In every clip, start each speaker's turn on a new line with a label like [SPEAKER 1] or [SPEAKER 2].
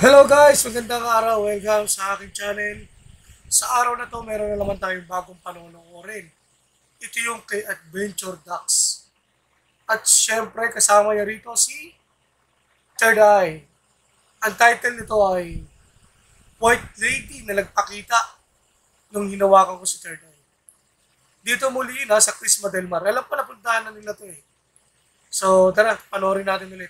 [SPEAKER 1] Hello guys! Magandang araw. Welcome sa aking channel. Sa araw na to, meron na naman tayong bagong panonoorin. Ito yung kay Adventure Ducks. At syempre, kasama niya rito si Third Eye. Ang title nito ay White Lady na nagpakita nung hinawakan ko si Third Eye. Dito muli sa Crisma del Mar. Alam pa na puntahan na nila to eh. So tara, panoorin natin ulit.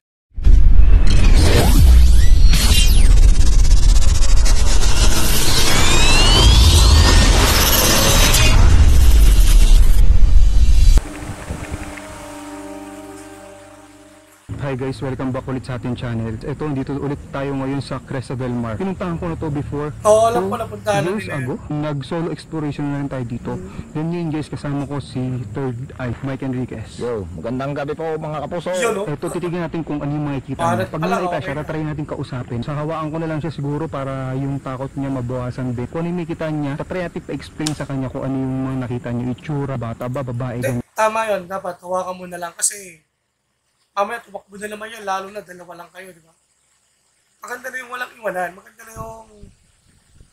[SPEAKER 2] Hi guys, welcome back ulit sa ating channel. Ito, dito ulit tayo ngayon sa Crisma del Mar. Pinuntahan ko na to before.
[SPEAKER 1] Oo, alam ko na puntahan na
[SPEAKER 2] years
[SPEAKER 1] nila.
[SPEAKER 2] ago, nag-solo exploration na rin tayo dito. Then yun guys, kasama ko si Third Eye, Mike Enriquez.
[SPEAKER 3] Yo, magandang gabi po mga kapuso.
[SPEAKER 1] Yun, no?
[SPEAKER 2] Ito, titignan natin kung ano yung makikita niya. Pag nakita siya, tatry natin kausapin. Sa hawaan ko na lang siya siguro para yung takot niya mabawasan din. Kung ano yung makikita niya, tatry natin pa-explain sa kanya kung ano yung mga nakita niya. Itsura, bata ba, babae.
[SPEAKER 1] Tama yun, dapat hawakan mo na lang kasi mamaya tumakbo na naman yan, lalo na dalawa lang kayo, di ba? Maganda na yung walang iwanan, maganda na yung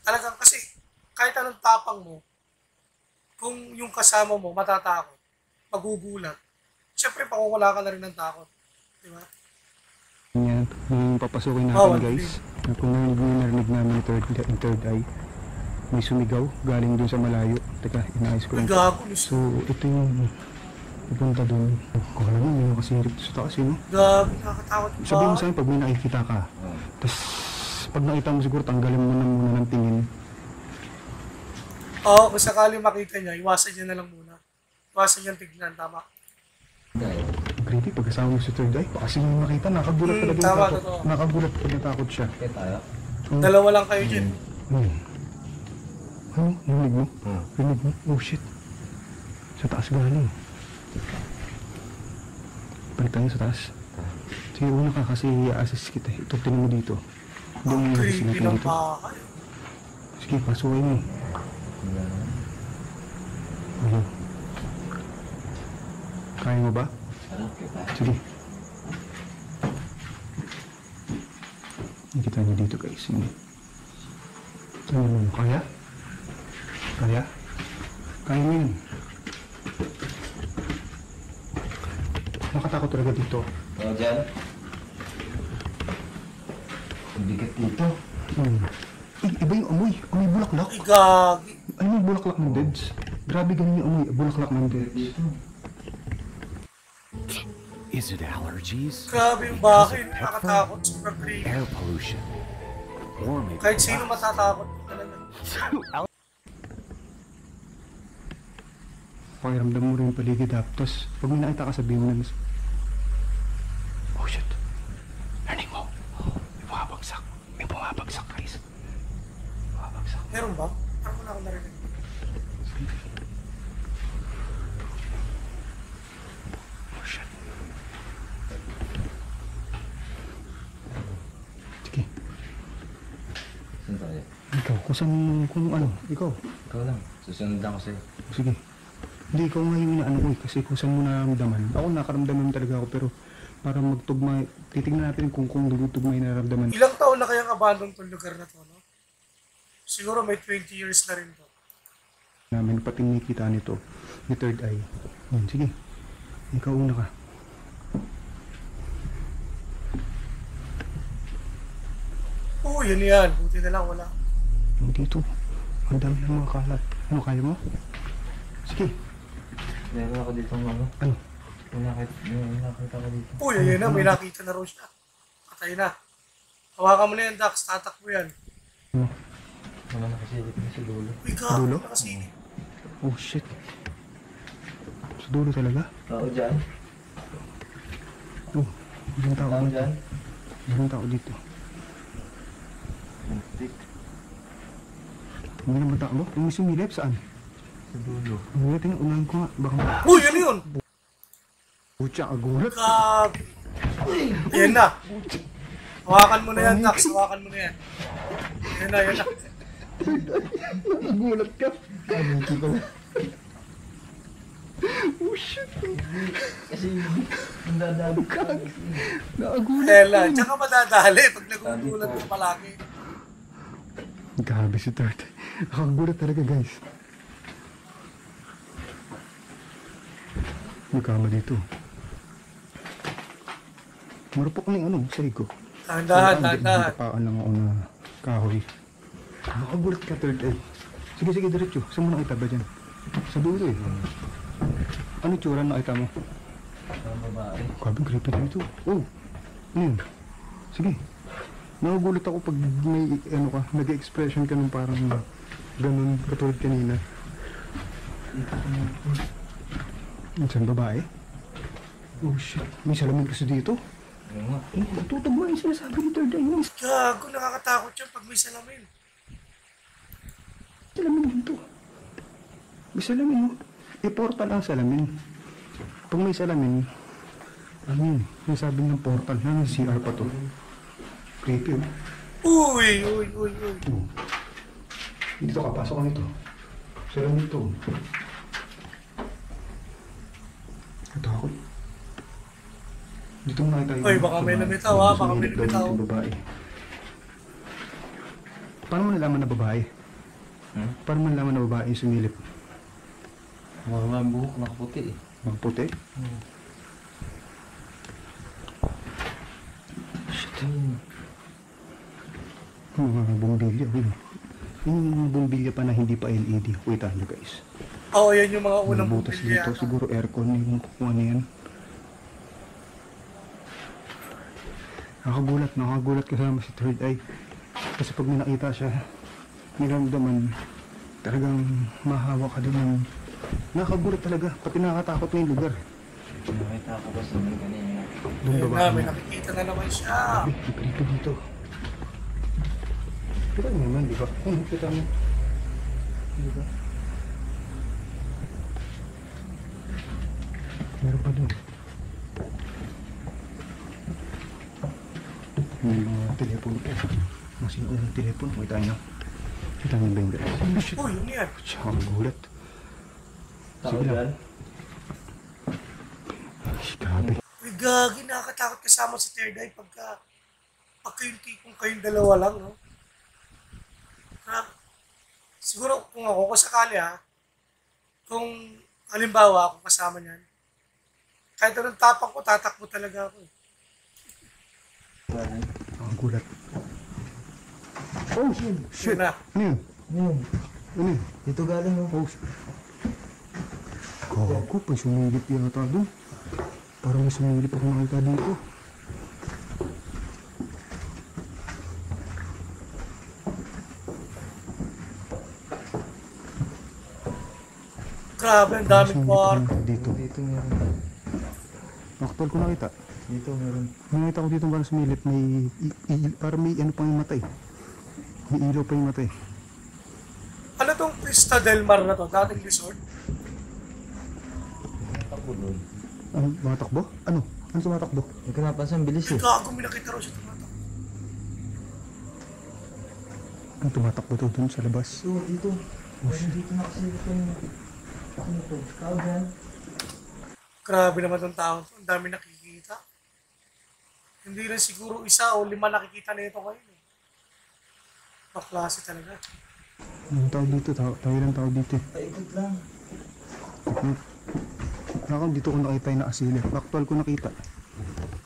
[SPEAKER 1] talagang kasi kahit anong tapang mo, kung yung kasama mo matatakot, magugulat, syempre pakukula ka na rin ng takot, di ba?
[SPEAKER 2] Yan, yung papasukin natin guys. Kung narinig namin yung third eye, may sumigaw galing dun sa malayo. Teka, inaayos ko lang. So, ito yung pupunta dun. Kung alam mo, may nakasirip sa taas yun, no?
[SPEAKER 1] Gabi, nakakatakot ba?
[SPEAKER 2] Sabihin mo sa'yo, pag may nakikita ka, tapos pag nakita mo siguro, tanggalin mo na muna ng tingin.
[SPEAKER 1] Oo, kung sakali makita niya, iwasan niya na lang muna. Iwasan niyang tignan, tama?
[SPEAKER 2] Creepy, pagkasama mo sa third eye, kasi yung makita, nakagulat talaga yung
[SPEAKER 1] tama,
[SPEAKER 2] takot.
[SPEAKER 1] totoo.
[SPEAKER 2] Nakagulat pag natakot siya.
[SPEAKER 3] Okay tayo.
[SPEAKER 1] Dalawa lang kayo dyan.
[SPEAKER 2] Ano? Rinig mo? Rinig mo? Oh shit. Sa taas galing. Balik tayo sa taas. Sige, una ka kasi i-assist kita. Ito, tinan mo dito.
[SPEAKER 1] Ang creepy ng bahay.
[SPEAKER 2] Sige, pasukin mo. Ano? Kaya mo ba? Sige. Nakita niyo dito guys. Ano mo? Kaya? Kaya? Kaya mo yun. Nakatakot talaga dito.
[SPEAKER 3] O dyan. Ang bigat dito.
[SPEAKER 2] Iba yung amoy. Amoy bulaklak.
[SPEAKER 1] Ay, gagi.
[SPEAKER 2] Ano yung bulaklak ng deads? Grabe ganun yung amoy. Bulaklak ng deads.
[SPEAKER 4] Is it allergies?
[SPEAKER 1] Grabe yung bahay. Nakakatakot. Super creepy.
[SPEAKER 4] Air pollution? Or maybe
[SPEAKER 1] Kahit sino matatakot talaga.
[SPEAKER 2] Pakiramdam mo rin yung paligid ha. Tapos, pag may nakita ka, sabihin mo na mas... Oh shit. Narinig mo. May bumabagsak. May bumabagsak guys. Bumabagsak.
[SPEAKER 1] Meron ba? Parang wala akong narinig.
[SPEAKER 2] Oh shit. Sige.
[SPEAKER 3] Saan tayo?
[SPEAKER 2] Ikaw, kung ano, ikaw.
[SPEAKER 3] Ikaw lang. Susundan ko sa'yo.
[SPEAKER 2] Sige. Hindi, ikaw nga yung inaano ko eh. Kasi kung saan mo nararamdaman. Ako nakaramdaman talaga ako pero para magtugma, titignan natin kung nagtugma yung nararamdaman.
[SPEAKER 1] Ilang taon na kayang abandon tong lugar na to, no? Siguro may 20 years na rin to.
[SPEAKER 2] Namin pati nakikita nito, ni third eye. Yan, sige. Ikaw una ka.
[SPEAKER 1] Oo, yun yan. Buti na lang wala.
[SPEAKER 2] Dito. Ang dami ng mga kalat. Ano, kaya mo? Sige.
[SPEAKER 3] Meron ako dito ng ano.
[SPEAKER 2] Ano?
[SPEAKER 3] May nakita ko dito.
[SPEAKER 1] Oo, yun na. May nakita na raw siya. Patay na. Hawakan mo na yan, Dax. Tatakbo yan.
[SPEAKER 2] Ano?
[SPEAKER 3] Wala nakasilip na sa dulo.
[SPEAKER 1] Uy, gabi.
[SPEAKER 2] Dulo?
[SPEAKER 1] Nakasilip.
[SPEAKER 2] Oh shit. Sa dulo talaga?
[SPEAKER 3] Tao dyan.
[SPEAKER 2] Oh, ibang tao.
[SPEAKER 3] Tao dyan.
[SPEAKER 2] Ibang tao dito.
[SPEAKER 3] Muntik.
[SPEAKER 2] Hindi naman tao mo? Yung sumilip saan?
[SPEAKER 3] Sa dulo.
[SPEAKER 2] Ang tingnan, unahan ko nga. Baka
[SPEAKER 1] Uy, yun yun.
[SPEAKER 2] Butya, agulat.
[SPEAKER 1] Gabi. Yan na. Hawakan mo na yan, Dax. Hawakan mo na yan. Yan na, yan na.
[SPEAKER 2] Nagulat ka. Ano, Oh shit!
[SPEAKER 3] Kasi yung dadalo ka.
[SPEAKER 2] Naagulat
[SPEAKER 1] Ella,
[SPEAKER 2] ko.
[SPEAKER 1] tsaka madadali pag nagugulat ka palagi.
[SPEAKER 2] Grabe si Tart. Nakagulat talaga guys. May kama dito. Marupok na yung ano, sa'yo ko.
[SPEAKER 1] Dahan-dahan.
[SPEAKER 2] Tapaan lang ako na kahoy. Nakagulat ka, Third Eye. Sige, diretso. Saan mo nakita ba dyan? Sa dulo eh. Ano tsura nakita mo?
[SPEAKER 3] Ang babae.
[SPEAKER 2] Grabe, creepy dito. Oh, ano yun? Sige. Nakagulat ako pag may, ano ka, nag-expression ka ng parang ganun, katulad kanina. Saan babae? Oh shit, may salamin kasi dito.
[SPEAKER 3] Oo nga.
[SPEAKER 2] Tutugma yung sinasabi ni Third Eye.
[SPEAKER 1] Gago, nakakatakot yan pag may salamin.
[SPEAKER 2] Salamin dito. May salamin mo. I-portal ang salamin. Pag may salamin, ano yun? May sabi ng portal. Ano yung CR pa to? Creepy oh.
[SPEAKER 1] Uy.
[SPEAKER 2] Oh. Dito ka, pasok ka nito. Salamin to. Katakot. Dito mo nakita yung...
[SPEAKER 1] Uy, baka may lumitaw ha, baka may lumitaw.
[SPEAKER 2] Yung babae. Paano mo nalaman na babae? Paano mo nalaman na babae yung sumilip?
[SPEAKER 3] Mga buhok nakaputi eh.
[SPEAKER 2] Magputi?
[SPEAKER 3] Shit.
[SPEAKER 2] Yung mga bumbilya. Yung bumbilya pa na hindi pa LED. Kita nyo guys.
[SPEAKER 1] Oo, yan yung mga unang
[SPEAKER 2] Butas
[SPEAKER 1] bumili
[SPEAKER 2] dito.
[SPEAKER 1] yata.
[SPEAKER 2] Siguro aircon yung kukuha niyan. Nakagulat kasama si Third Eye. Kasi pag may nakita siya, niramdaman, talagang mahawa ka din ng... Nakagulat talaga, pati nakakatakot na yung lugar.
[SPEAKER 3] Nakita ko ba sa mga kanina?
[SPEAKER 2] Doon
[SPEAKER 1] Ayun
[SPEAKER 2] baba
[SPEAKER 1] na, may nakikita na naman siya.
[SPEAKER 2] Ipilito dito. Kita mo naman, di ba? Kita mo. Di ba? Meron pa doon. May mga telepono po. Mga sinuunang telepono. Kita nyo. Kita nyo ba yung guys?
[SPEAKER 1] Uy, yun yan.
[SPEAKER 2] Siya ang gulat.
[SPEAKER 3] Tao
[SPEAKER 2] Sige lang.
[SPEAKER 3] dyan?
[SPEAKER 2] Ay, grabe.
[SPEAKER 1] Uy, gagi, nakakatakot kasama si Third Eye pagka yung tipong kayong dalawa lang, no? Siguro kung ako sakali ha, kung halimbawa ako kasama niyan, kahit anong tapak ko, tatakbo talaga ako.
[SPEAKER 2] Ang gulat. Oh, shit.
[SPEAKER 1] Yun na.
[SPEAKER 2] Ano yun?
[SPEAKER 3] Yun.
[SPEAKER 2] Ano yun?
[SPEAKER 3] Dito galing mo.
[SPEAKER 2] Oh, gago, may sumilip yata doon. Parang may sumilip ako nakita dito.
[SPEAKER 1] Grabe, ang daming kwarto.
[SPEAKER 2] Dito.
[SPEAKER 3] Dito meron.
[SPEAKER 2] Actual ko nakita.
[SPEAKER 3] Dito meron.
[SPEAKER 2] Nakita ko dito parang sumilip. May, parang may ano pang yung mata eh. May ilaw pa yung mata eh.
[SPEAKER 1] Ano tong Pista Del Mar na to? Dating resort?
[SPEAKER 3] Ako doon.
[SPEAKER 2] Ano, mga takbo? Ano? Ano tumatakbo?
[SPEAKER 3] Hindi ko napansin, bilis eh.
[SPEAKER 1] Gago, may nakita raw siya tumatak.
[SPEAKER 2] Ano tumatakbo to dun sa labas?
[SPEAKER 3] Dito, dito. Meron dito nakasilip ko yung... Ano to? Tao dyan?
[SPEAKER 1] Grabe naman tong tao. Ang dami nakikita. Hindi rin siguro isa o 5 nakikita na ito ngayon eh. Paklase talaga.
[SPEAKER 2] Anong tao dito? Tayo lang tao dito eh.
[SPEAKER 3] Paikot lang.
[SPEAKER 2] Ako dito ko nakita yung nakasilip. Actual ko nakita.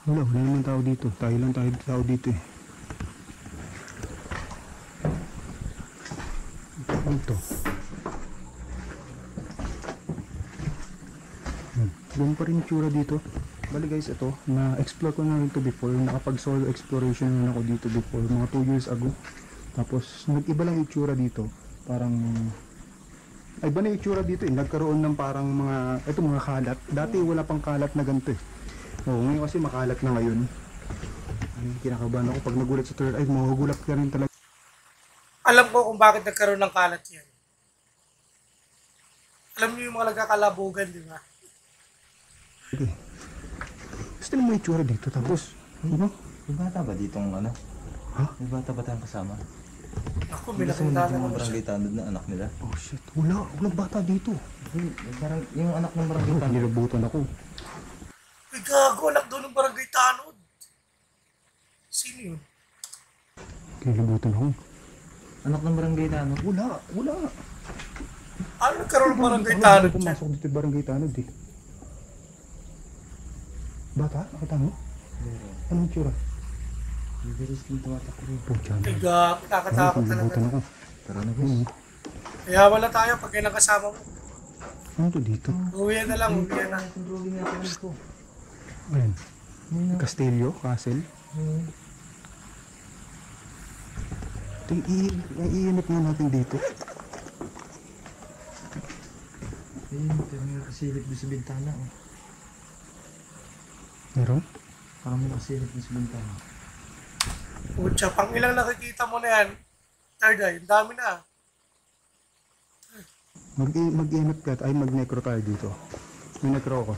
[SPEAKER 2] Wala naman tao dito. Tayo lang tao dito eh. Ano to? Doon pa rin yung tsura dito. Bali guys, ito, na-explore ko na rin to before. Nakapag-solo exploration na ako dito before, mga 2 years ago. Tapos, nag-iba lang yung tsura dito. Parang, ay ba na yung tsura dito eh. Nagkaroon ng parang mga, ito mga kalat. Dati wala pang kalat na ganito eh. Oo, ngayon kasi makalat na ngayon. Ay, kinakabahan ako pag nagulat sa third eye, magugulat ka rin talaga.
[SPEAKER 1] Alam ko kung bakit nagkaroon ng kalat yan. Alam niyo yung mga nagkakalabugan, di ba?
[SPEAKER 2] Okay. Gusto mo yung tsura dito, tapos, ano?
[SPEAKER 3] May bata ba ditong ano?
[SPEAKER 2] Ha?
[SPEAKER 3] May bata ba tayong kasama?
[SPEAKER 1] Ako, may
[SPEAKER 3] Gusto mo
[SPEAKER 1] nakita
[SPEAKER 3] dito
[SPEAKER 1] na
[SPEAKER 3] mga
[SPEAKER 1] naman siya.
[SPEAKER 3] barangay tanod na anak nila?
[SPEAKER 2] Oh shit, walang bata dito.
[SPEAKER 3] Parang yung anak ng barangay
[SPEAKER 2] Oh,
[SPEAKER 3] tanod.
[SPEAKER 2] nilabutan ako.
[SPEAKER 1] Uy, gago, anak doon ng barangay Tanod. Sino yun?
[SPEAKER 2] Nilabutan ako.
[SPEAKER 3] Anak ng barangay tanod?
[SPEAKER 2] Wala.
[SPEAKER 1] Ano nagkaroon ng barangay
[SPEAKER 2] Ako,
[SPEAKER 1] Tanod
[SPEAKER 2] hindi
[SPEAKER 1] dyan?
[SPEAKER 2] pumasok dito yung barangay tanod eh. Bata? Nakita mo? Anong tsura?
[SPEAKER 3] Bibilis din tumatakbo.
[SPEAKER 2] Pucha na.
[SPEAKER 1] Ay, gago, nakakatakot talaga.
[SPEAKER 2] Nilabutan ako.
[SPEAKER 3] Tara na boss.
[SPEAKER 1] Kaya wala tayo pag kailang kasama mo.
[SPEAKER 2] Ano to dito?
[SPEAKER 1] Uwihan na lang, uwihan na.
[SPEAKER 3] Controlling nga ako dito.
[SPEAKER 2] Ayan. Castillo? Castle? Iinip nga natin dito.
[SPEAKER 3] Ayun, pero may nakasilip doon sa bintana. Oh.
[SPEAKER 2] Meron?
[SPEAKER 3] Parang may nakasilip doon sa bintana.
[SPEAKER 1] Pucha, pang ilang nakikita mo na yan. Third eye, ang dami na.
[SPEAKER 2] Mag-inip ka ay mag-necro tayo dito. May necro ako.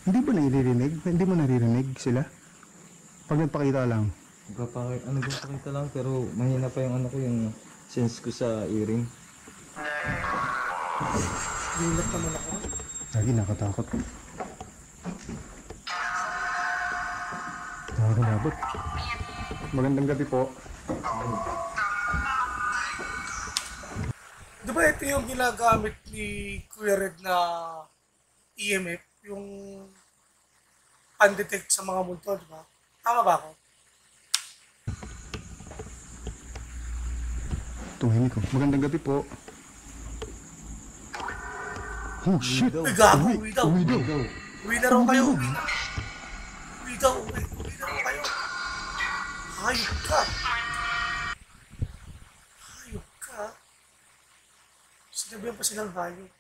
[SPEAKER 2] Hindi ba naririnig? Hindi mo naririnig sila? Pag nagpakita lang.
[SPEAKER 3] Nagpapakita lang pero mahina pa yung ano ko yung sense ko sa earring.
[SPEAKER 1] Gilat naman ako.
[SPEAKER 2] Lagi nakatakot. Nakakilabot. Magandang gabi po.
[SPEAKER 1] Di ba ito yung ginagamit ni Kuya Red na EMF? Yung pan-detect sa mga multo, di ba? Tama ba ako?
[SPEAKER 2] Tumingin ko. Magandang gabi po. Oh shit!
[SPEAKER 1] Uy, gago, uwi daw.
[SPEAKER 2] Uwi daw.
[SPEAKER 1] Uwi na raw kayo, uwi na. Uwi daw, uwi na raw kayo. Hayop ka. Hayop ka. Sinabihan pa silang hayop.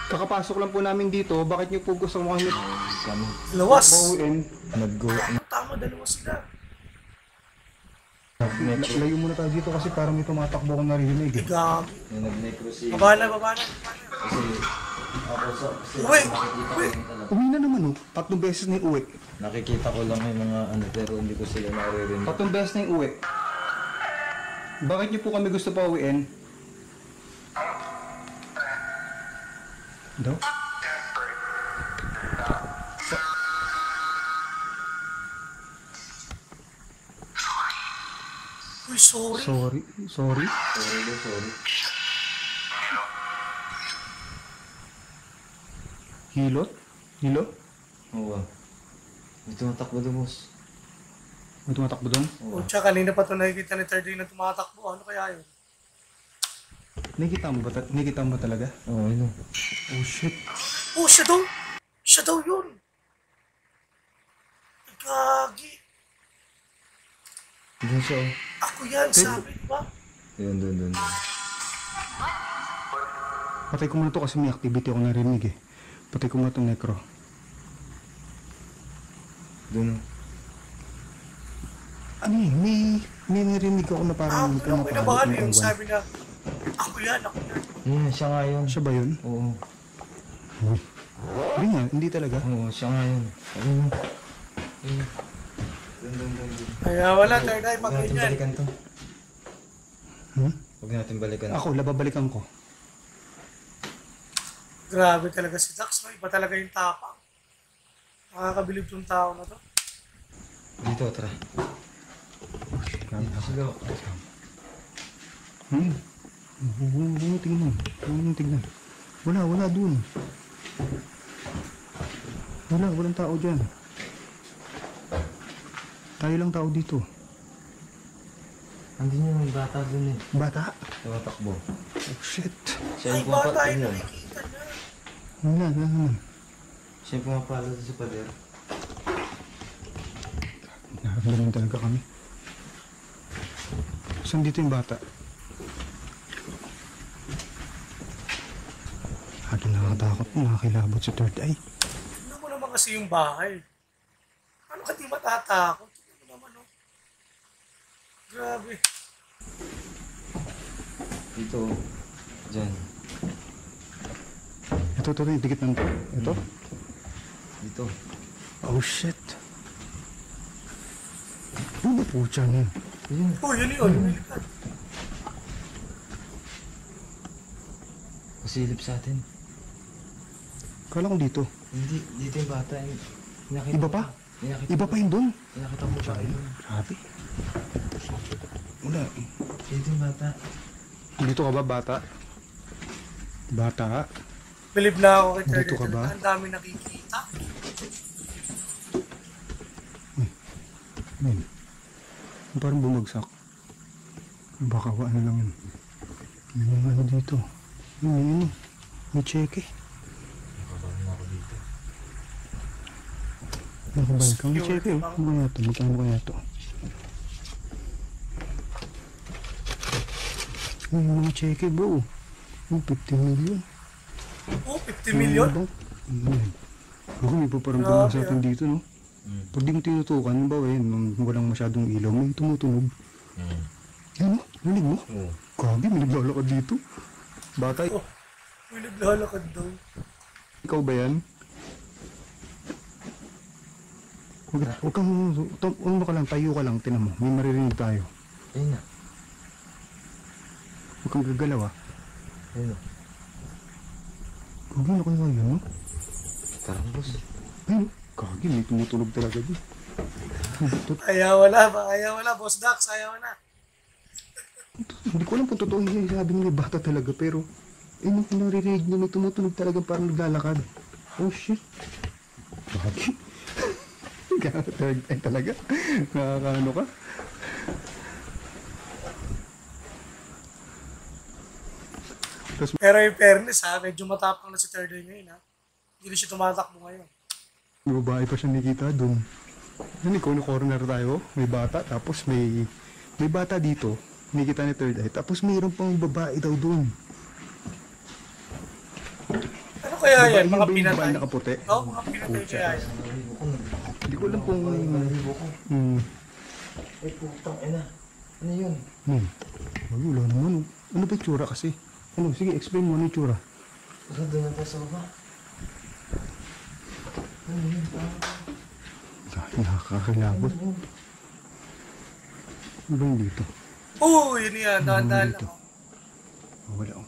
[SPEAKER 2] Kakapasok lang po namin dito. Bakit niyo po gusto mo kami
[SPEAKER 3] Kami
[SPEAKER 1] Lawas.
[SPEAKER 2] pauwiin?
[SPEAKER 3] nag-go.
[SPEAKER 1] Tama, dalawa sila.
[SPEAKER 2] Layo muna tayo dito kasi parang may tumatakbo akong narinig eh.
[SPEAKER 1] Gago.
[SPEAKER 3] May nag-necro si...
[SPEAKER 1] Baba na, baba na.
[SPEAKER 3] Kasi ako sa... Kasi
[SPEAKER 1] Uwi,
[SPEAKER 3] nakikita ko
[SPEAKER 1] uwi.
[SPEAKER 3] lang talaga.
[SPEAKER 2] Uwi na naman oh. 3 beses na yung uwi.
[SPEAKER 3] Nakikita ko lang yung mga ano pero hindi ko sila naririnig.
[SPEAKER 2] 3 beses na yung uwi. Bakit niyo po kami gusto pauwiin? Daw?
[SPEAKER 1] Uy, sorry.
[SPEAKER 2] Sorry.
[SPEAKER 3] Sorry daw, sorry.
[SPEAKER 2] Hilot? Hilo?
[SPEAKER 3] Oo ah. May tumatakbo doon boss.
[SPEAKER 2] May tumatakbo doon?
[SPEAKER 3] Oo.
[SPEAKER 1] O, tsaka kanina pa ito nakikita ni Third Eye na tumatakbo. Ano kaya yun?
[SPEAKER 2] Nakikita mo ba? Nakikita mo talaga?
[SPEAKER 3] Oo, yun.
[SPEAKER 2] Oh shit.
[SPEAKER 1] Oh, siya daw. Siya daw yun. Gagi.
[SPEAKER 3] Doon siya oh.
[SPEAKER 1] Ako yan, sabi, di ba?
[SPEAKER 3] Yun, doon.
[SPEAKER 2] Patay ko muna to kasi may activity ako narinig eh. Patay ko muna itong necro.
[SPEAKER 3] Doon.
[SPEAKER 2] Ano eh, may narinig ako na parang
[SPEAKER 1] Ako pinabahan yung sabi na, ako yan, ako yan.
[SPEAKER 3] Yun, siya nga yun.
[SPEAKER 2] Siya ba yun?
[SPEAKER 3] Oo.
[SPEAKER 2] Hindi nga, hindi talaga.
[SPEAKER 3] Oo, siya nga yun. Ayun. Ayun. Doon.
[SPEAKER 1] Kaya wala, Third Eye,
[SPEAKER 3] Huwag
[SPEAKER 1] pag
[SPEAKER 3] natin
[SPEAKER 1] ganyan.
[SPEAKER 3] balikan to.
[SPEAKER 2] Hmm?
[SPEAKER 3] Huwag natin balikan.
[SPEAKER 2] Ako, lababalikan ko.
[SPEAKER 1] Grabe talaga si Dax, no? Iba talaga yung tapang. Nakakabilib yung tao na to.
[SPEAKER 3] Dito, tara. Sigaw.
[SPEAKER 2] Huwag mo tingnan. Huwag mo tingnan. Wala dun. Walang tao dyan. Tayo lang tao dito.
[SPEAKER 3] Andun yung bata dun eh.
[SPEAKER 2] Bata?
[SPEAKER 3] Tumatakbo.
[SPEAKER 2] Oh shit.
[SPEAKER 3] Siya
[SPEAKER 1] Ay,
[SPEAKER 3] yung
[SPEAKER 1] bata
[SPEAKER 3] pumapalo
[SPEAKER 1] yung
[SPEAKER 3] yun.
[SPEAKER 1] nakikita niya.
[SPEAKER 2] Wala naman.
[SPEAKER 3] Siya yung pumapalo doon sa pader.
[SPEAKER 2] Nakakalangin talaga kami. Saan dito yung bata? Akin nakakatakot, nakakilabot sa third eye.
[SPEAKER 1] Tignan mo naman kasi yung bahay. Ano ka di matatakot? Tignan mo naman, no? Grabe.
[SPEAKER 3] Dito. Diyan.
[SPEAKER 2] Ito, yung dikit ng to. Ito?
[SPEAKER 3] Dito.
[SPEAKER 2] Oh shit. Ano po dyan?
[SPEAKER 3] Ayun.
[SPEAKER 1] Oh, yun yun. Lumilipad.
[SPEAKER 3] Masilip sa atin.
[SPEAKER 2] Kala ko dito.
[SPEAKER 3] Hindi, dito yung bata. Inakita
[SPEAKER 2] Iba
[SPEAKER 3] ko
[SPEAKER 2] pa?
[SPEAKER 3] Inakita
[SPEAKER 2] Iba
[SPEAKER 3] ko.
[SPEAKER 2] pa yun doon.
[SPEAKER 3] Inakita ko siya.
[SPEAKER 2] Grabe. Wala.
[SPEAKER 3] Dito yung bata.
[SPEAKER 2] Dito ka ba, bata? Bata?
[SPEAKER 1] Believe na ako kay
[SPEAKER 2] Dito ka ba?
[SPEAKER 1] Ang dami nakikita.
[SPEAKER 2] Ayun. Parang bumagsak. Baka ano lang yun. May mga ano dito. May ano. May cheque.
[SPEAKER 3] Nakabahan ako dito.
[SPEAKER 2] Nakabalik ka. May cheque oh. Ano kaya ito? Magkano kaya ito? May mga cheque bro. Oh, 50 million.
[SPEAKER 1] Oh, 50 million?
[SPEAKER 2] Ayan. Ako may paparang
[SPEAKER 1] Grabe,
[SPEAKER 2] sa atin dito, no? Pag di mo tinutukan, ba nung walang masyadong ilaw, may tumutunog. Yan, no? Narinig mo?
[SPEAKER 3] Oo.
[SPEAKER 2] Grabe, may naglalakad dito. Bata,
[SPEAKER 1] Oh, may naglalakad daw.
[SPEAKER 2] ikaw ba yan? Huwag kang, ano ka lang, tayo ka lang, tinan mo. May maririnig tayo.
[SPEAKER 3] Ayun na.
[SPEAKER 2] Huwag kang gagalaw, ah.
[SPEAKER 3] Ayun na.
[SPEAKER 2] Grabe na kayo yun, no?
[SPEAKER 3] Parang boss.
[SPEAKER 2] Ayun, kagi, may tumutunog talaga din.
[SPEAKER 1] Ayaw wala, Boss Dax, ayaw na.
[SPEAKER 2] Hindi ko alam kung totoo yung sabi nila bata talaga, pero nung naririnig niya may tumutunog talaga parang naglalakad. Oh shit. Kagi. Third eye talaga. Nakakaano ka?
[SPEAKER 1] Pero in fairness ha, medyo matapang na si Third Eye ngayon ha. Hindi na siya tumatakbo ngayon.
[SPEAKER 2] May babae pa siya nakita doon. Yan, ikaw na corner tayo. May bata, tapos may bata dito. Nakita ni Third Eye. Tapos mayroon pang babae daw doon.
[SPEAKER 1] Ano kaya yan? Mga
[SPEAKER 2] Babae yung babae
[SPEAKER 1] pinatay?
[SPEAKER 2] nakaputi.
[SPEAKER 1] Oo, mga pinatay kaya yan.
[SPEAKER 2] Hindi ko alam kung...
[SPEAKER 3] Ay putang ina. Ano yun?
[SPEAKER 2] Ay, wala naman. Ano ba yung tsura kasi? Ano, sige, explain mo ano yung tsura.
[SPEAKER 3] Baka doon na tayo sa baba. Ano yun?
[SPEAKER 2] Ay, nakakakilabot. Ano ba yung dito?
[SPEAKER 1] Oo, yun yan. Dahan-dahan
[SPEAKER 2] dito?
[SPEAKER 1] lang.
[SPEAKER 2] Oh, wala oh.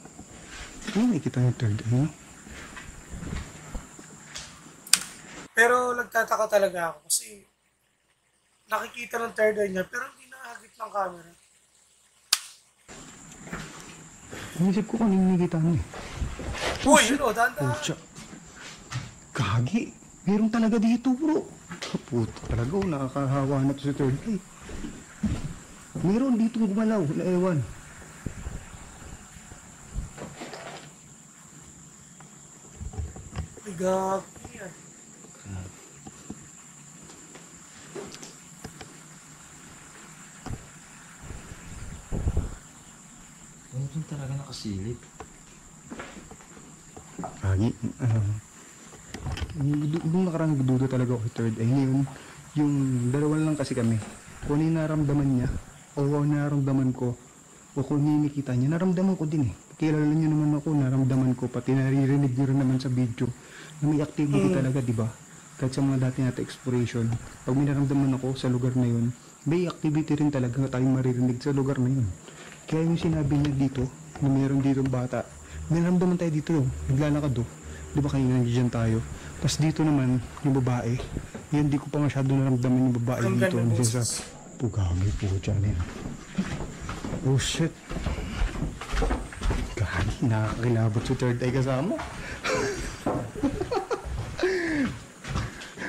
[SPEAKER 2] Ano nakikita yung Third Eye, no?
[SPEAKER 1] Pero nagtataka talaga ako kasi nakikita ng Third Eye niya pero hindi nakakit ng camera.
[SPEAKER 2] Inisip ko kung ano yung nakikita mo eh.
[SPEAKER 1] Uy, yun o, dahan-dahan.
[SPEAKER 2] Pucha. Kagi. Meron talaga dito, bro. Puta talaga, oh, nakakahawa na to si Third Eye. Meron dito gumalaw na ewan.
[SPEAKER 1] Ay, gabi yan.
[SPEAKER 3] Ano yun talaga nakasilip?
[SPEAKER 2] Kagi. Nung nakarang nagduda talaga ako kay Third Eye. Ngayon, yung dalawa lang kasi kami. Kung ano yung naramdaman niya, o kung ano naramdaman ko, o kung ano yung nakikita niya, naramdaman ko din eh. Kilala niyo naman ako, naramdaman ko, pati naririnig niyo rin naman sa video, na may activity talaga, di ba? Kahit sa mga dati natin exploration, pag may naramdaman ako sa lugar na yun, may activity rin talaga na tayong maririnig sa lugar na yun. Kaya yung sinabi niya dito, na mayroon dito bata, may naramdaman tayo dito, naglalakad do. Di ba kanina nandiyan tayo? Tapos dito naman, yung babae, yun di ko pa masyado naramdaman yung babae
[SPEAKER 1] Ang
[SPEAKER 2] dito.
[SPEAKER 1] ganda,
[SPEAKER 2] Nasa
[SPEAKER 1] boses.
[SPEAKER 2] pugami po dyan yan. Oh shit. Gagi, nakakilabot si Third Eye kasama.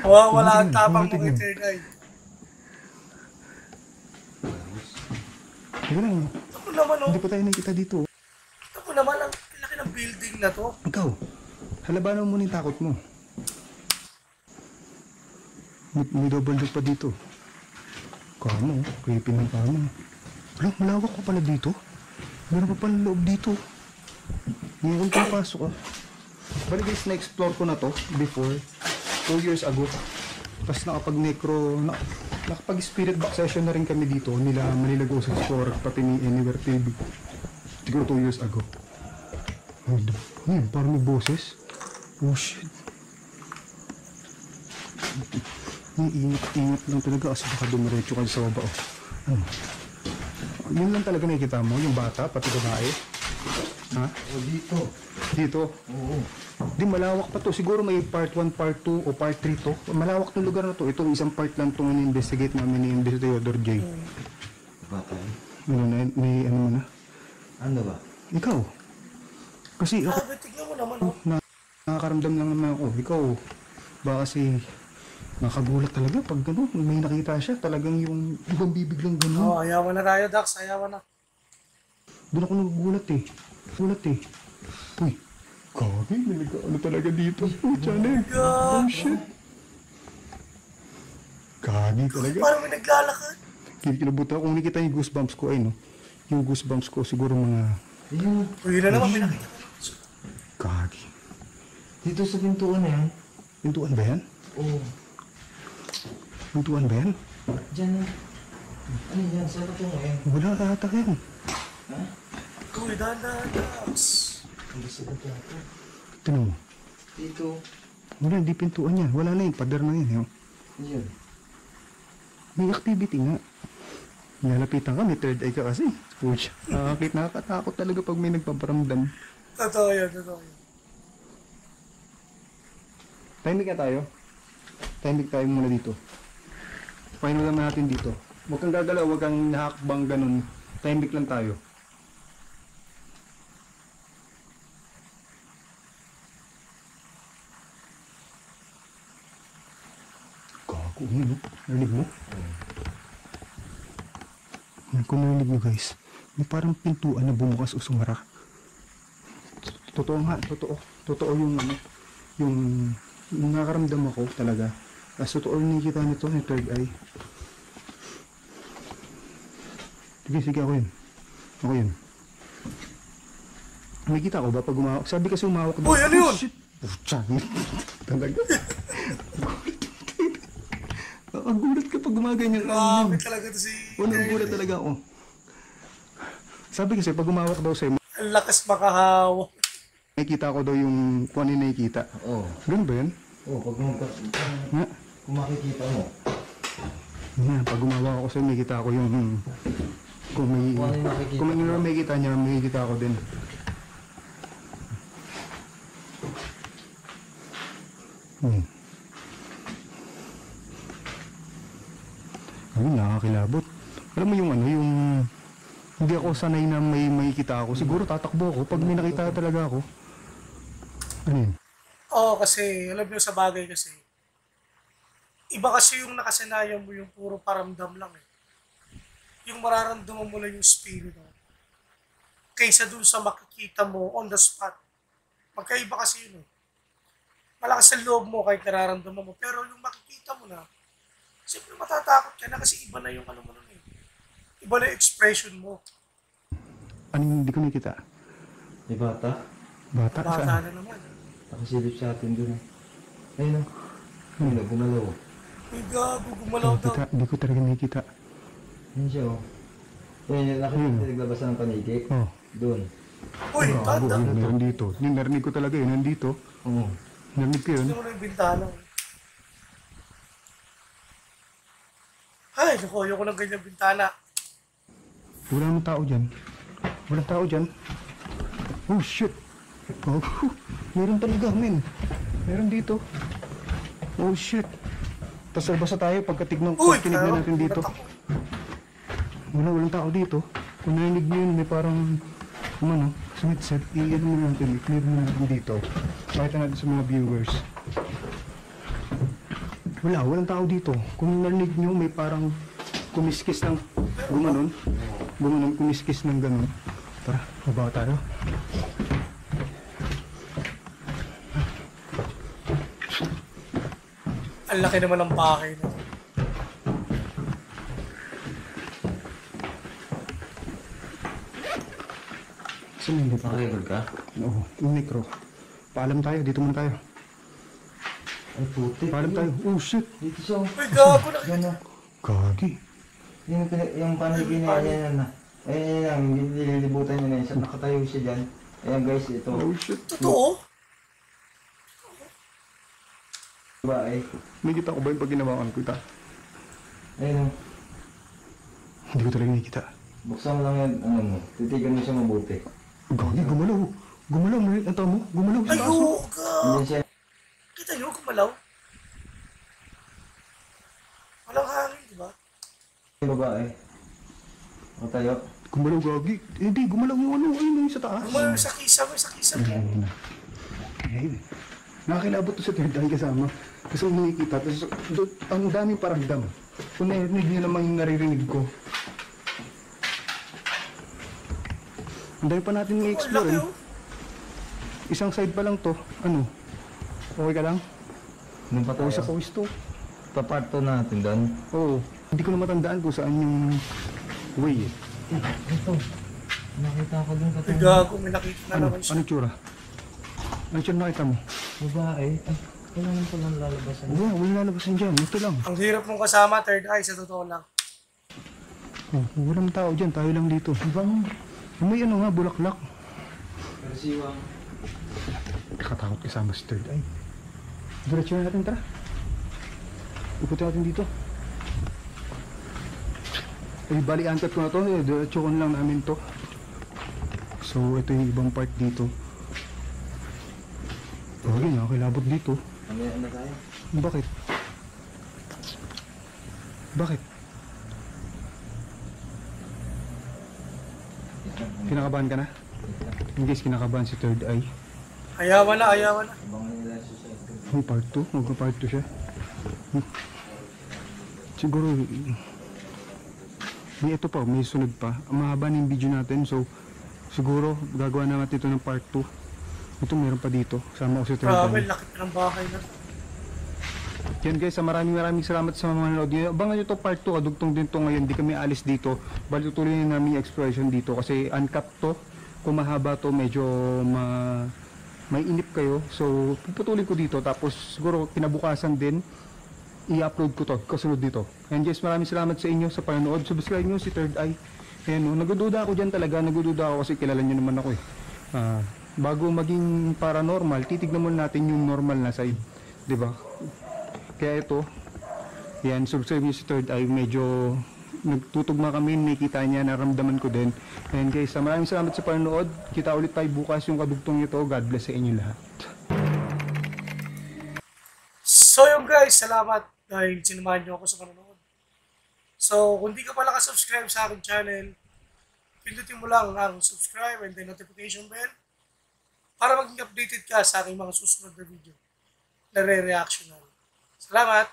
[SPEAKER 1] Wala ang tapang mo kay
[SPEAKER 2] tignan.
[SPEAKER 1] Third Eye.
[SPEAKER 2] Teka lang,
[SPEAKER 1] Ako naman o.
[SPEAKER 2] hindi pa tayo nakita dito.
[SPEAKER 1] Ako naman, ang laki ng building na to.
[SPEAKER 2] Ikaw, halabanan mo muna yung takot mo. May double dock pa dito. Kamo, creepy ng kamo. Wala, malawak ko pala dito. Meron pa pala loob dito. Ngayon ko napasok ah. Bali guys, na-explore ko na to before, 2 years ago. Tapos nakapag-spirit box session na rin kami dito. Nila Manila Ghost Explorer, pati ni Anywhere TV. Siguro 2 years ago. Parang may boses. Oh shit. Ingat lang talaga kasi baka dumiretso ka sa baba. Ano? Yun lang talaga nakikita mo, yung bata, pati babae. Ha?
[SPEAKER 3] O dito.
[SPEAKER 2] Dito?
[SPEAKER 3] Oo.
[SPEAKER 2] Di malawak pa to. Siguro may part 1, part 2 o part 3 to. Malawak ng lugar na to. Ito isang part lang itong in-investigate namin ni Investigator J.
[SPEAKER 3] Batay.
[SPEAKER 2] Ano na, may ano mo na?
[SPEAKER 3] Ano ba?
[SPEAKER 2] Ikaw. Kasi ako,
[SPEAKER 1] Sabi, tignan mo naman, oh.
[SPEAKER 2] nakakaramdam lang naman ako. Ikaw, baka kasi nakagulat talaga pag gano'n. May nakita siya. Talagang yung ibang bibiglang gano'n.
[SPEAKER 1] Oh, ayawan na tayo, Dax. Ayawan na.
[SPEAKER 2] Doon ako nagugulat eh. Gulat eh. Uy, kagi, may nagkaano talaga dito. Oh, Chanel. Oh, shit. Kagi talaga.
[SPEAKER 1] Parang may naglalakad.
[SPEAKER 2] Kinikilabutan kung nakita yung goosebumps ko ay no. Yung goosebumps ko siguro mga
[SPEAKER 3] Ayun.
[SPEAKER 1] Uy, yun na naman, pinakita ko.
[SPEAKER 2] kagi.
[SPEAKER 3] Dito sa pintuan na yan.
[SPEAKER 2] Pintuan ba yan?
[SPEAKER 3] Oo.
[SPEAKER 2] Pintuan ba yan?
[SPEAKER 3] Diyan na. Ano yan? Saan ito ngayon?
[SPEAKER 2] Wala ata yan.
[SPEAKER 3] Ha?
[SPEAKER 1] Uy, dahan-dahan, Dax.
[SPEAKER 3] Hindi sa ito.
[SPEAKER 2] Tinan mo.
[SPEAKER 3] Dito.
[SPEAKER 2] Wala, hindi pintuan yan. Wala na yun. Pader na yun. Yun.
[SPEAKER 3] Yun.
[SPEAKER 2] May activity nga. Nalapitan ka, may third eye ka kasi. Pucha, nakakatakot talaga pag may nagpaparamdam.
[SPEAKER 1] Totoo yan, totoo yan.
[SPEAKER 2] Timing ka tayo. Timing tayo muna dito. Final naman natin dito. Huwag kang gagalaw, huwag kang nahakbang ganun. Timing lang tayo. Gago, ano? Narinig mo? Kung narinig nyo guys, may parang pintuan na bumukas o sumara. Totoo nga, totoo. Totoo yung ano, yung nakakaramdam ako talaga. As totoo yung nakikita nito, yung third eye. Sige, ako yun. Ako yun. Nakikita ko ba pag umawak? Sabi kasi umawak daw.
[SPEAKER 1] Uy, ano yun?
[SPEAKER 2] Shit! Pucha! Talaga. Nakakagulat ka pag gumaganyan ka.
[SPEAKER 1] Grabe talaga to si...
[SPEAKER 2] Nagulat talaga ako. Sabi kasi pag umawak daw sa'yo,
[SPEAKER 1] Ang lakas makahawa.
[SPEAKER 2] nakikita ko daw yung kung ano yung nakikita.
[SPEAKER 3] Oo.
[SPEAKER 2] Ganun ba yan?
[SPEAKER 3] Oo, pag
[SPEAKER 2] Nga.
[SPEAKER 3] kung makikita mo.
[SPEAKER 2] Nga, pag gumawa ako sa'yo, nakikita ko yung kung may
[SPEAKER 3] Kung ano yung nakikita
[SPEAKER 2] kung ano yung makikita niya, makikita ko din. Ayun, nakakilabot. Alam mo yung ano, yung hindi ako sanay na may makikita ako. Siguro tatakbo ako pag may nakita talaga ako. Ano yun?
[SPEAKER 1] Oo, kasi alam mo sa bagay kasi, iba kasi yung nakasanayan mo yung puro paramdam lang eh. Yung mararamdaman mo lang yung spirit mo. Kaysa dun sa makikita mo on the spot. Magkaiba kasi yun eh. Malakas sa loob mo kahit nararamdaman mo. Pero yung makikita mo na, siyempre matatakot ka na kasi iba na yung ano mo nun eh. Iba na yung expression mo.
[SPEAKER 2] Ano yung hindi ko nakikita?
[SPEAKER 3] Di bata?
[SPEAKER 2] Bata?
[SPEAKER 1] Bata
[SPEAKER 2] Saan?
[SPEAKER 1] na naman.
[SPEAKER 3] Nakasilip sa atin dun eh. Ayun o. Ayun o, gumalaw o.
[SPEAKER 1] Uy, gago, gumalaw daw.
[SPEAKER 2] Hindi ko talaga nakikita.
[SPEAKER 3] Ayun siya o. Ayun yung nakikita naglabasan ng paniki.
[SPEAKER 2] Oh.
[SPEAKER 3] Doon.
[SPEAKER 1] Uy,
[SPEAKER 2] Bago,
[SPEAKER 1] tanda.
[SPEAKER 2] meron dito. Yung narinig ko talaga yun, nandito.
[SPEAKER 3] Oo.
[SPEAKER 2] Narinig ko yun.
[SPEAKER 1] Tignan mo na yung bintana. Ay, naku, ayoko ng ganyang bintana.
[SPEAKER 2] Wala namang tao dyan. Walang tao dyan. Oh, shit. Oh, meron talaga, men. Meron dito. Oh, shit. Tapos basta tayo pagkatignan
[SPEAKER 1] Uy,
[SPEAKER 2] tinignan natin dito.
[SPEAKER 1] natakot.
[SPEAKER 2] Walang tao dito. Kung narinig nyo yun, may parang, ano, sumitsat. I-ano mo natin, i-clear mo natin dito. Pakita natin sa mga viewers. Walang tao dito. Kung narinig nyo, may parang kumiskis ng gumanon. Gumanon, kumiskis ng ganon. Tara, baba tayo.
[SPEAKER 1] Ang laki naman ng bahay na.
[SPEAKER 2] Saan yung dito?
[SPEAKER 3] Nakarecord ka?
[SPEAKER 2] Oo, yung micro. Paalam tayo, dito muna tayo.
[SPEAKER 3] Ay puti.
[SPEAKER 2] Paalam tayo. Oh, shit.
[SPEAKER 3] Dito siya o.
[SPEAKER 1] Uy, gago na.
[SPEAKER 3] Yan o.
[SPEAKER 2] Gagi.
[SPEAKER 3] Yung paniki niya, yan na. Ayun yan, nililibutan niya na yun. Nakatayo siya dyan. Ayan guys, ito.
[SPEAKER 2] Oh, shit.
[SPEAKER 1] Totoo?
[SPEAKER 3] Babae.
[SPEAKER 2] May kita ko ba yung pag ginawakan ko ita?
[SPEAKER 3] Ayun.
[SPEAKER 2] Hindi ko talaga nakikita.
[SPEAKER 3] Buksan mo lang yan, ano mo. Titigan mo siya mabuti.
[SPEAKER 2] Gagi, gumalaw. Gumalaw, Marit. Ang tao mo? Gumalaw sa
[SPEAKER 1] Ay,
[SPEAKER 2] taas.
[SPEAKER 1] oo ka!
[SPEAKER 3] Hindi siya.
[SPEAKER 1] Kita nyo, kumalaw. Walang hangin, di ba?
[SPEAKER 3] Yung babae. O tayo.
[SPEAKER 2] Gumalaw, Gagi. Hindi, gumalaw yung ano. Ayun yung sa taas.
[SPEAKER 1] Kumalaw sa kisam, sa kisam.
[SPEAKER 2] Ayun na. Ayun. Nakakilabot to sa third eye kasama. Kasi kung nakikita, tapos ang daming paramdam. Kung narinig nyo naman yung naririnig ko. Ang dami pa natin
[SPEAKER 1] Oh,
[SPEAKER 2] i-explore
[SPEAKER 1] laki,
[SPEAKER 2] eh.
[SPEAKER 1] oh.
[SPEAKER 2] Isang side pa lang to. Ano? Okay ka lang?
[SPEAKER 3] Nung pa
[SPEAKER 2] Pawis sa
[SPEAKER 3] tayo.
[SPEAKER 2] pawis to.
[SPEAKER 3] Paparto natin doon.
[SPEAKER 2] Oo. Hindi ko na matandaan kung saan yung way eh.
[SPEAKER 3] Ito. Nakita ko doon
[SPEAKER 1] Ay, gago, may nakita na
[SPEAKER 2] Ano?
[SPEAKER 1] naman siya.
[SPEAKER 2] Ano tsura? Ano tsura nakita mo?
[SPEAKER 3] Babae. Ay, kailangan pa lang lalabasan.
[SPEAKER 2] Wala lalabasan dyan. Ito lang.
[SPEAKER 1] Ang hirap mong kasama, third eye, sa totoo lang.
[SPEAKER 2] Oh, walang tao dyan. Tayo lang dito. Ibang may ano nga, bulaklak.
[SPEAKER 3] Pero siwang.
[SPEAKER 2] Nakatakot kasama si third eye. Diretso na natin, tara. Ikutin natin dito. Eh, bali angkat ko na to. Diretso ko na lang namin to. So, ito yung ibang part dito. Okay, nakakilabot dito.
[SPEAKER 3] Ano tayo?
[SPEAKER 2] Bakit? Bakit? Kinakabahan ka na? In case kinakabahan si third eye.
[SPEAKER 1] Ayawan na, ayawan na.
[SPEAKER 3] Abangan nila sa susunod.
[SPEAKER 2] May part 2? Magpa-part 2 siya. Siguro, may ito pa, may sunod pa. Ang mahaba na yung video natin, so siguro gagawa na natin ito ng part 2. Ito meron pa dito, sama ko si third
[SPEAKER 1] Grabe,
[SPEAKER 2] eye.
[SPEAKER 1] laki pa ng bahay na.
[SPEAKER 2] Yan guys, maraming salamat sa mga manonood nyo. Abangan nyo to part 2, kadugtong din to ngayon. Di kami alis dito. Bali tutuloy na namin yung exploration dito kasi uncut to. Kung mahaba to, medyo may inip kayo. So, puputulin ko dito. Tapos siguro kinabukasan din, i-upload ko to kasunod dito. And guys, maraming salamat sa inyo sa panonood. Subscribe nyo si Third Eye. Ayan, nagududa ako dyan talaga. Nagududa ako kasi kilala nyo naman ako eh. Bago maging paranormal, titignan muna natin yung normal na side. 'Di ba? Kaya ito, yan, subscribe nyo si Third Eye. Medyo nagtutugma kami, nakikita niya, naramdaman ko din. And guys, maraming salamat sa panonood. Kita ulit tayo bukas yung kadugtong nito. God bless sa inyo lahat.
[SPEAKER 1] So yun guys, salamat dahil sinamahan nyo ako sa panonood. So kung di ka pala ka-subscribe sa aking channel, pindutin mo lang ang subscribe and the notification bell para maging updated ka sa aking mga susunod na video na re-reaction namin. Salamat!